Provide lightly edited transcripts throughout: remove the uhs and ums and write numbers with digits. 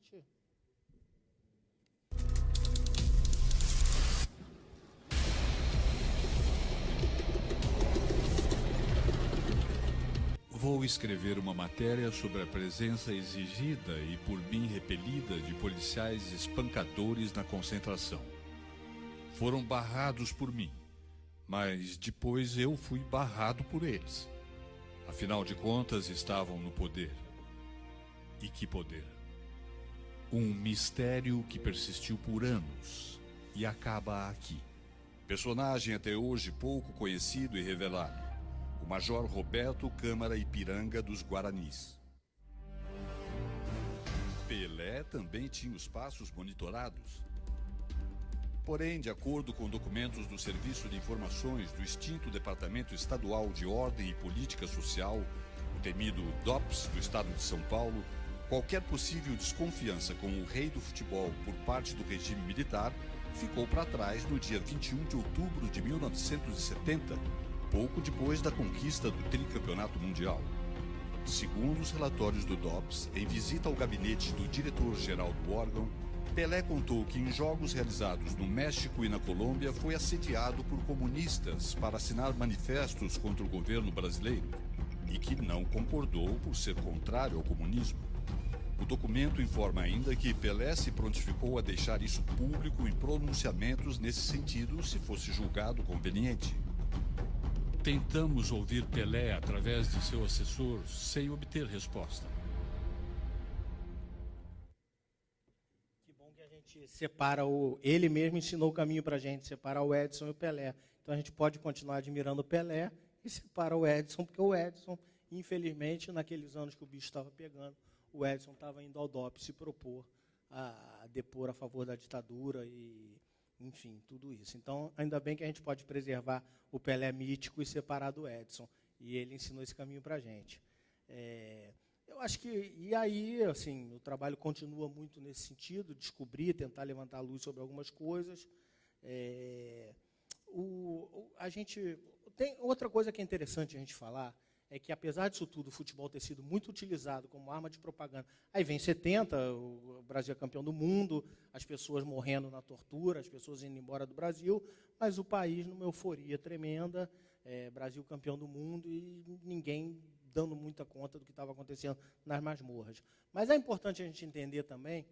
gente... Vou escrever uma matéria sobre a presença exigida e por mim repelida de policiais espancadores na concentração. Foram barrados por mim, mas depois eu fui barrado por eles. Afinal de contas, estavam no poder. E que poder? Um mistério que persistiu por anos e acaba aqui. Personagem até hoje pouco conhecido e revelado. O Major Roberto Câmara Ipiranga dos Guaranis. Pelé também tinha os passos monitorados. Porém, de acordo com documentos do Serviço de Informações do extinto Departamento Estadual de Ordem e Política Social, o temido DOPS do Estado de São Paulo, qualquer possível desconfiança com o rei do futebol por parte do regime militar ficou para trás no dia 21 de outubro de 1970, pouco depois da conquista do tricampeonato mundial. Segundo os relatórios do DOPS, em visita ao gabinete do diretor-geral do órgão, Pelé contou que em jogos realizados no México e na Colômbia foi assediado por comunistas para assinar manifestos contra o governo brasileiro e que não concordou por ser contrário ao comunismo. O documento informa ainda que Pelé se prontificou a deixar isso público em pronunciamentos nesse sentido se fosse julgado conveniente. Tentamos ouvir Pelé através de seu assessor sem obter resposta. Que bom que a gente separa ele mesmo ensinou o caminho para a gente, separar o Edson e o Pelé. Então a gente pode continuar admirando o Pelé e separar o Edson, porque o Edson, infelizmente, naqueles anos que o bicho estava pegando, o Edson estava indo ao DOPS se propor a depor a favor da ditadura e, enfim, tudo isso. Então, ainda bem que a gente pode preservar o Pelé mítico e separar do Edson. E ele ensinou esse caminho para a gente. Eu acho que, e aí, assim, o trabalho continua muito nesse sentido, descobrir, tentar levantar a luz sobre algumas coisas. A gente tem outra coisa que é interessante a gente falar, é que, apesar disso tudo, o futebol ter sido muito utilizado como arma de propaganda. Aí vem 70, o Brasil é campeão do mundo, as pessoas morrendo na tortura, as pessoas indo embora do Brasil, mas o país numa euforia tremenda, Brasil campeão do mundo e ninguém dando muita conta do que estava acontecendo nas masmorras. Mas é importante a gente entender também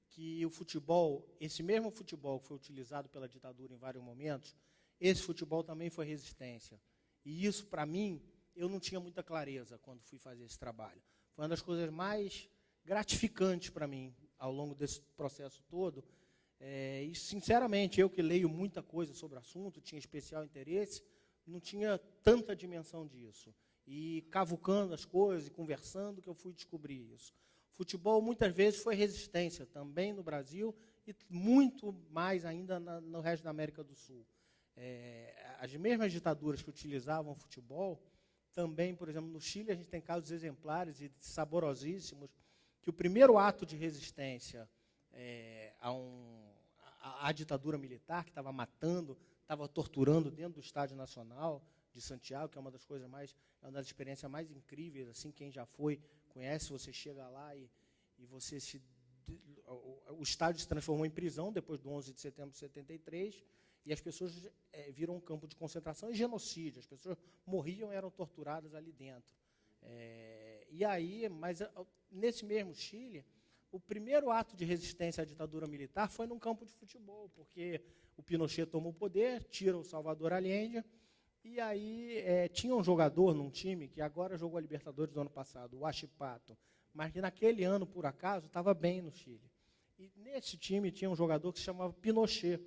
que o futebol, esse mesmo futebol que foi utilizado pela ditadura em vários momentos, esse futebol também foi resistência. E isso, para mim, eu não tinha muita clareza quando fui fazer esse trabalho. Foi uma das coisas mais gratificantes para mim, ao longo desse processo todo. E, sinceramente, eu que leio muita coisa sobre o assunto, tinha especial interesse, não tinha tanta dimensão disso. E cavucando as coisas e conversando que eu fui descobrir isso. Futebol, muitas vezes, foi resistência, também no Brasil, e muito mais ainda no resto da América do Sul. As mesmas ditaduras que utilizavam o futebol, também, por exemplo, no Chile, a gente tem casos exemplares e saborosíssimos, que o primeiro ato de resistência à ditadura militar, que estava matando, estava torturando dentro do Estádio Nacional de Santiago, que é uma das coisas mais, é uma das experiências mais incríveis, assim, quem já foi, conhece, você chega lá e você o estádio se transformou em prisão depois do 11 de setembro de 73, e as pessoas viram um campo de concentração e genocídio. As pessoas morriam e eram torturadas ali dentro. E aí, mas nesse mesmo Chile, o primeiro ato de resistência à ditadura militar foi num campo de futebol, porque o Pinochet tomou o poder, tira o Salvador Allende, e aí tinha um jogador num time que agora jogou a Libertadores do ano passado, o Huachipato, mas que naquele ano, por acaso, estava bem no Chile. E nesse time tinha um jogador que se chamava Pinochet,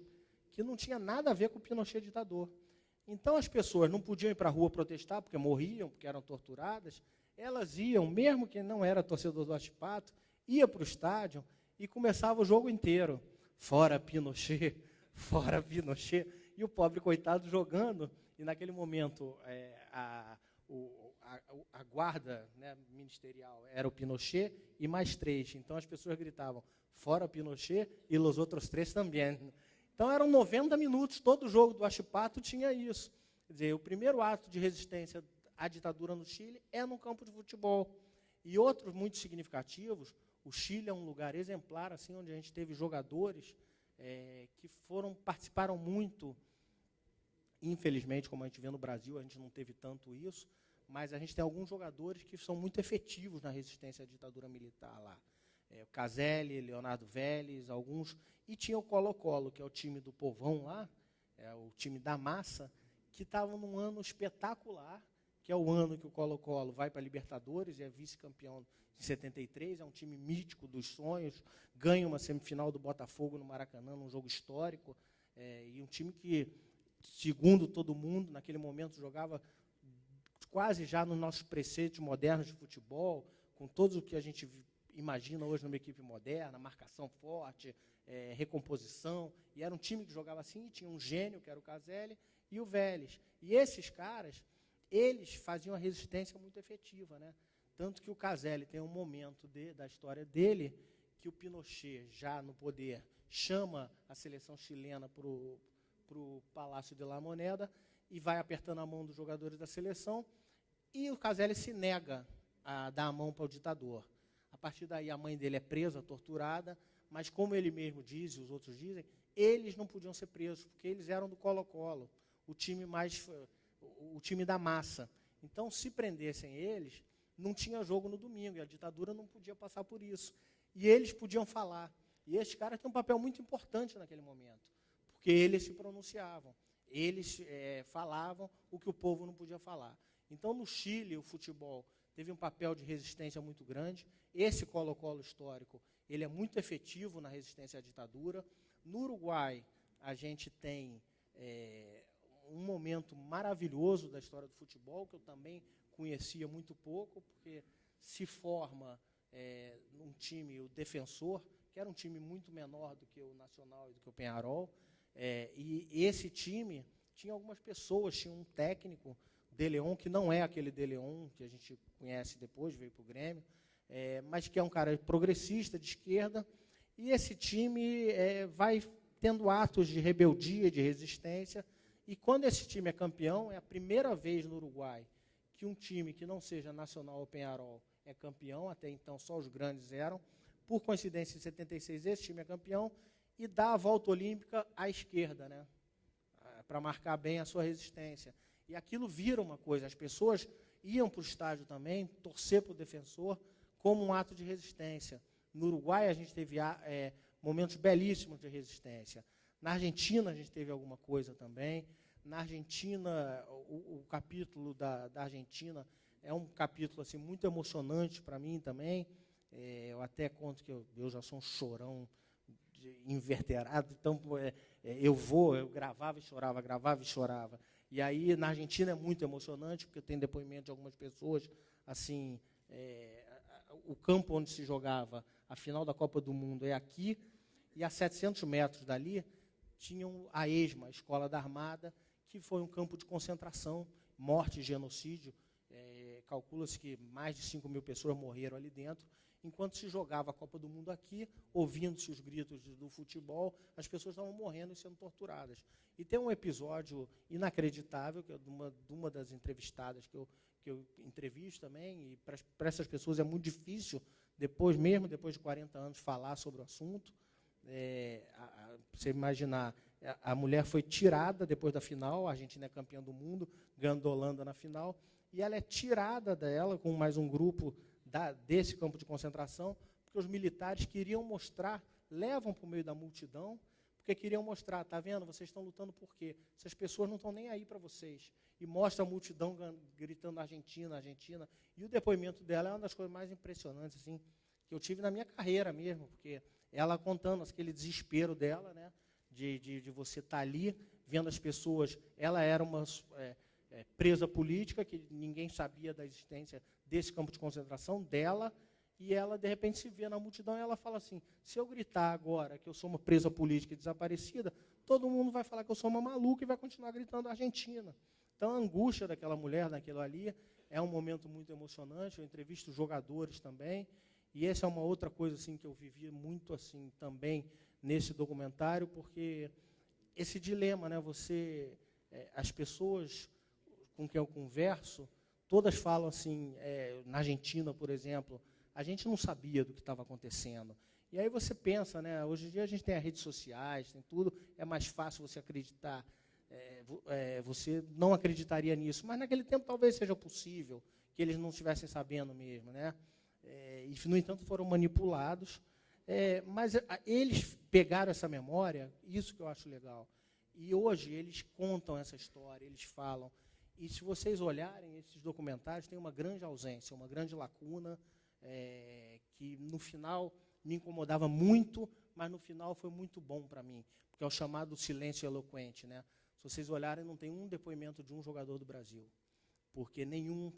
que não tinha nada a ver com o Pinochet ditador. Então, as pessoas não podiam ir para a rua protestar, porque morriam, porque eram torturadas. Elas iam, mesmo que não era torcedor do Huachipato, ia para o estádio e começava o jogo inteiro. Fora Pinochet, fora Pinochet. E o pobre coitado jogando, e naquele momento a guarda, né, ministerial era o Pinochet e mais 3. Então, as pessoas gritavam, fora Pinochet e os outros 3 também. Então, eram 90 minutos, todo jogo do Huachipato tinha isso. Quer dizer, o primeiro ato de resistência à ditadura no Chile é no campo de futebol. E outros muito significativos, O Chile é um lugar exemplar, assim, onde a gente teve jogadores que participaram muito. Infelizmente, como a gente vê no Brasil, a gente não teve tanto isso, mas a gente tem alguns jogadores que são muito efetivos na resistência à ditadura militar lá. O Caselli, Leonardo Vélez, alguns. E tinha o Colo-Colo, que é o time do povão lá, o time da massa, que estava num ano espetacular, que é o ano que o Colo-Colo vai para a Libertadores e é vice-campeão em 73, é um time mítico dos sonhos, ganha uma semifinal do Botafogo no Maracanã, num jogo histórico, e um time que, segundo todo mundo, naquele momento jogava quase já nos nossos preceitos modernos de futebol, com tudo o que a gente imagina hoje numa equipe moderna, marcação forte, recomposição, e era um time que jogava assim, e tinha um gênio, que era o Caselli, e o Vélez. E esses caras, eles faziam a resistência muito efetiva, né? Tanto que o Caselli tem um momento da história dele, que o Pinochet, já no poder, chama a seleção chilena para o Palácio de la Moneda e vai apertando a mão dos jogadores da seleção, e o Caselli se nega a dar a mão para o ditador. A partir daí, a mãe dele é presa, torturada, mas, como ele mesmo diz, e os outros dizem, eles não podiam ser presos, porque eles eram do Colo-Colo, o time da massa. Então, se prendessem eles, não tinha jogo no domingo, e a ditadura não podia passar por isso. E eles podiam falar. E esses caras têm um papel muito importante naquele momento, porque eles se pronunciavam, eles falavam o que o povo não podia falar. Então, no Chile, o futebol teve um papel de resistência muito grande. Esse Colo-Colo histórico, ele é muito efetivo na resistência à ditadura. No Uruguai, a gente tem um momento maravilhoso da história do futebol, que eu também conhecia muito pouco, porque se forma um time, o Defensor, que era um time muito menor do que o Nacional e do que o Peñarol, e esse time tinha algumas pessoas, tinha um técnico, De Leon, que não é aquele De Leon que a gente conhece depois, veio para o Grêmio, mas que é um cara progressista, de esquerda, e esse time vai tendo atos de rebeldia, de resistência, e quando esse time é campeão, é a primeira vez no Uruguai que um time que não seja Nacional ou Peñarol é campeão, até então só os grandes eram. Por coincidência, em 76, esse time é campeão e dá a volta olímpica à esquerda, né, para marcar bem a sua resistência. E aquilo vira uma coisa, as pessoas iam para o estádio também, torcer para o Defensor, como um ato de resistência. No Uruguai, a gente teve momentos belíssimos de resistência. Na Argentina, a gente teve alguma coisa também. Na Argentina, o capítulo da Argentina é um capítulo assim, muito emocionante para mim também. Eu até conto que eu já sou um chorão inverterado, então eu gravava e chorava, gravava e chorava. E aí, na Argentina, é muito emocionante, porque tem depoimento de algumas pessoas, assim, o campo onde se jogava a final da Copa do Mundo é aqui, e a 700 metros dali tinham a ESMA, a Escola da Armada, que foi um campo de concentração, morte e genocídio. Calcula-se que mais de 5.000 pessoas morreram ali dentro. Enquanto se jogava a Copa do Mundo aqui, ouvindo-se os gritos do futebol, as pessoas estavam morrendo e sendo torturadas. E tem um episódio inacreditável, que é de uma das entrevistadas que eu entrevisto também, e para essas pessoas é muito difícil, mesmo depois de 40 anos, falar sobre o assunto. Você imaginar, a mulher foi tirada depois da final, a Argentina é campeã do mundo, ganhando a Holanda na final, e ela é tirada dela com mais um grupo desse campo de concentração, porque os militares queriam mostrar, levam para o meio da multidão, porque queriam mostrar, está vendo, vocês estão lutando por quê? Essas pessoas não estão nem aí para vocês. E mostra a multidão gritando Argentina, Argentina. E o depoimento dela é uma das coisas mais impressionantes assim, que eu tive na minha carreira mesmo, porque ela contando aquele desespero dela, né, de você estar ali, vendo as pessoas. Ela era uma presa política, que ninguém sabia da existência desse campo de concentração dela, e ela, de repente, se vê na multidão e ela fala assim, se eu gritar agora que eu sou uma presa política e desaparecida, todo mundo vai falar que eu sou uma maluca e vai continuar gritando Argentina. Então, a angústia daquela mulher, naquilo ali, é um momento muito emocionante. Eu entrevisto jogadores também, e essa é uma outra coisa assim, que eu vivi muito assim, também nesse documentário, porque esse dilema, né, as pessoas com quem eu converso, todas falam assim, na Argentina, por exemplo, a gente não sabia do que estava acontecendo. E aí você pensa, né, hoje em dia a gente tem as redes sociais, tem tudo, é mais fácil você acreditar, você não acreditaria nisso, mas naquele tempo talvez seja possível que eles não estivessem sabendo mesmo, né? E, no entanto, foram manipulados, mas eles pegaram essa memória, isso que eu acho legal, e hoje eles contam essa história, eles falam, e se vocês olharem esses documentários, tem uma grande ausência, uma grande lacuna, que no final me incomodava muito, mas no final foi muito bom para mim, porque é o chamado silêncio eloquente, né? Se vocês olharem, não tem um depoimento de um jogador do Brasil, porque nenhum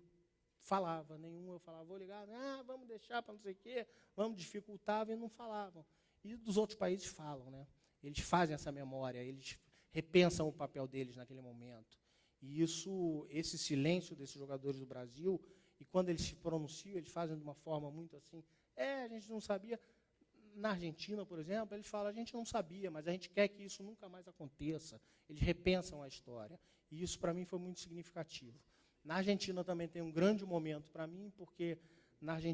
falava, eu falava, vou ligar, vamos deixar para não sei o quê, vamos dificultar, e não falavam. E dos outros países falam, né? Eles fazem essa memória, eles repensam o papel deles naquele momento. E esse silêncio desses jogadores do Brasil, e quando eles se pronunciam, eles fazem de uma forma muito assim, a gente não sabia. Na Argentina, por exemplo, eles falam, a gente não sabia, mas a gente quer que isso nunca mais aconteça. Eles repensam a história. E isso, para mim, foi muito significativo. Na Argentina também tem um grande momento para mim, porque na Argentina